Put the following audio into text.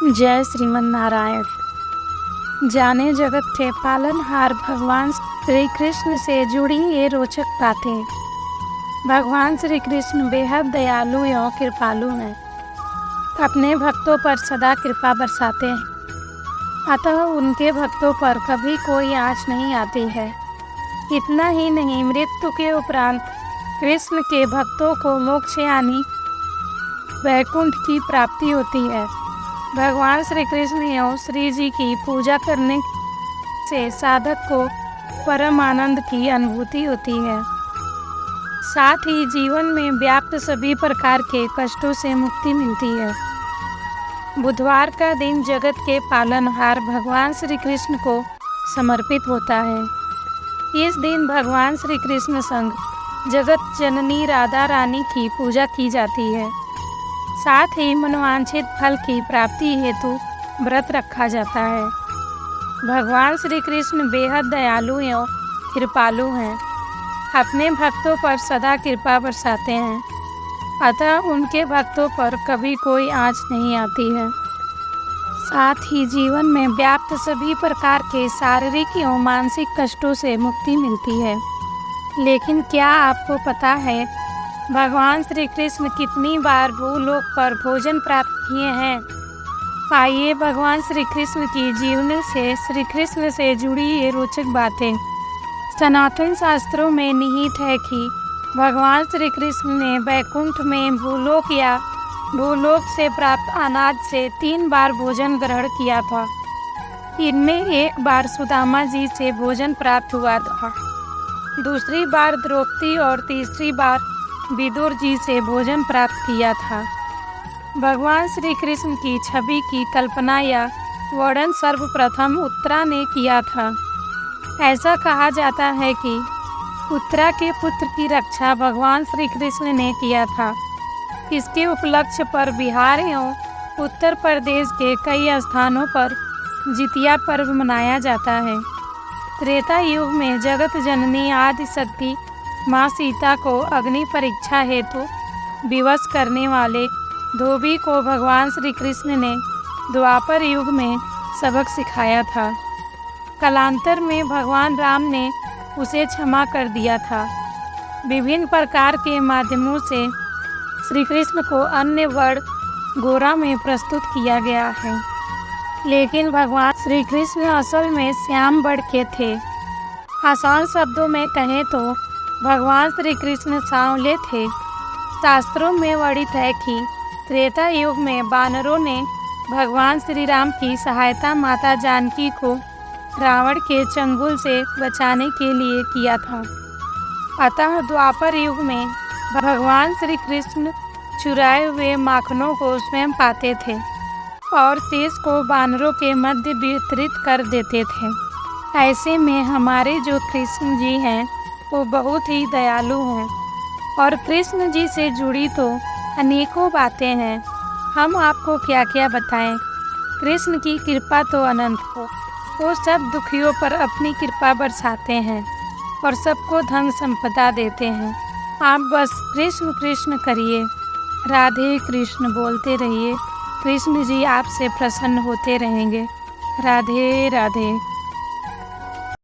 जय श्रीमन नारायण। जाने जगत के पालनहार भगवान श्री कृष्ण से जुड़ी ये रोचक बातें। भगवान श्री कृष्ण बेहद दयालु एवं कृपालु हैं। अपने भक्तों पर सदा कृपा बरसाते हैं, अतः उनके भक्तों पर कभी कोई आँच नहीं आती है। इतना ही नहीं, मृत्यु के उपरांत कृष्ण के भक्तों को मोक्ष यानी वैकुंठ की प्राप्ति होती है। भगवान श्री कृष्ण एवं श्री जी की पूजा करने से साधक को परम आनंद की अनुभूति होती है। साथ ही जीवन में व्याप्त सभी प्रकार के कष्टों से मुक्ति मिलती है। बुधवार का दिन जगत के पालनहार भगवान श्री कृष्ण को समर्पित होता है। इस दिन भगवान श्री कृष्ण संग जगत जननी राधा रानी की पूजा की जाती है। साथ ही मनोवांछित फल की प्राप्ति हेतु व्रत रखा जाता है। भगवान श्री कृष्ण बेहद दयालु एवं कृपालु हैं। अपने भक्तों पर सदा कृपा बरसाते हैं, अतः उनके भक्तों पर कभी कोई आँच नहीं आती है। साथ ही जीवन में व्याप्त सभी प्रकार के शारीरिक एवं मानसिक कष्टों से मुक्ति मिलती है। लेकिन क्या आपको पता है भगवान श्री कृष्ण कितनी बार भूलोक पर भोजन प्राप्त किए हैं? आइए भगवान श्री कृष्ण की जीवन से श्री कृष्ण से जुड़ी ये रोचक बातें। सनातन शास्त्रों में निहित है कि भगवान श्री कृष्ण ने वैकुंठ में भूलोक या भूलोक से प्राप्त अनाज से 3 बार भोजन ग्रहण किया था। इनमें एक बार सुदामा जी से भोजन प्राप्त हुआ था, दूसरी बार द्रौपदी और तीसरी बार विदुर जी से भोजन प्राप्त किया था। भगवान श्री कृष्ण की छवि की कल्पना या वर्णन सर्वप्रथम उत्तरा ने किया था। ऐसा कहा जाता है कि उत्तरा के पुत्र की रक्षा भगवान श्री कृष्ण ने किया था। इसके उपलक्ष्य पर बिहार एवं उत्तर प्रदेश के कई स्थानों पर जितिया पर्व मनाया जाता है। त्रेता युग में जगत जननी आदि शक्ति माँ सीता को अग्नि परीक्षा हेतु विवश करने वाले धोबी को भगवान श्री कृष्ण ने द्वापर युग में सबक सिखाया था। कालांतर में भगवान राम ने उसे क्षमा कर दिया था। विभिन्न प्रकार के माध्यमों से श्री कृष्ण को अन्य वर्ण गोरा में प्रस्तुत किया गया है, लेकिन भगवान श्री कृष्ण असल में श्याम वर्ण के थे। आसान शब्दों में कहें तो भगवान श्री कृष्ण सांवले थे। शास्त्रों में वर्णित है कि त्रेता युग में वानरों ने भगवान श्री राम की सहायता माता जानकी को रावण के चंगुल से बचाने के लिए किया था। अतः द्वापर युग में भगवान श्री कृष्ण चुराए हुए माखनों को स्वयं पाते थे और शेष को वानरों के मध्य वितरित कर देते थे। ऐसे में हमारे जो कृष्ण जी हैं वो बहुत ही दयालु हैं और कृष्ण जी से जुड़ी तो अनेकों बातें हैं। हम आपको क्या क्या बताएं। कृष्ण की कृपा तो अनंत हो। वो सब दुखियों पर अपनी कृपा बरसाते हैं और सबको धन संपदा देते हैं। आप बस कृष्ण कृष्ण करिए, राधे कृष्ण बोलते रहिए। कृष्ण जी आपसे प्रसन्न होते रहेंगे। राधे राधे।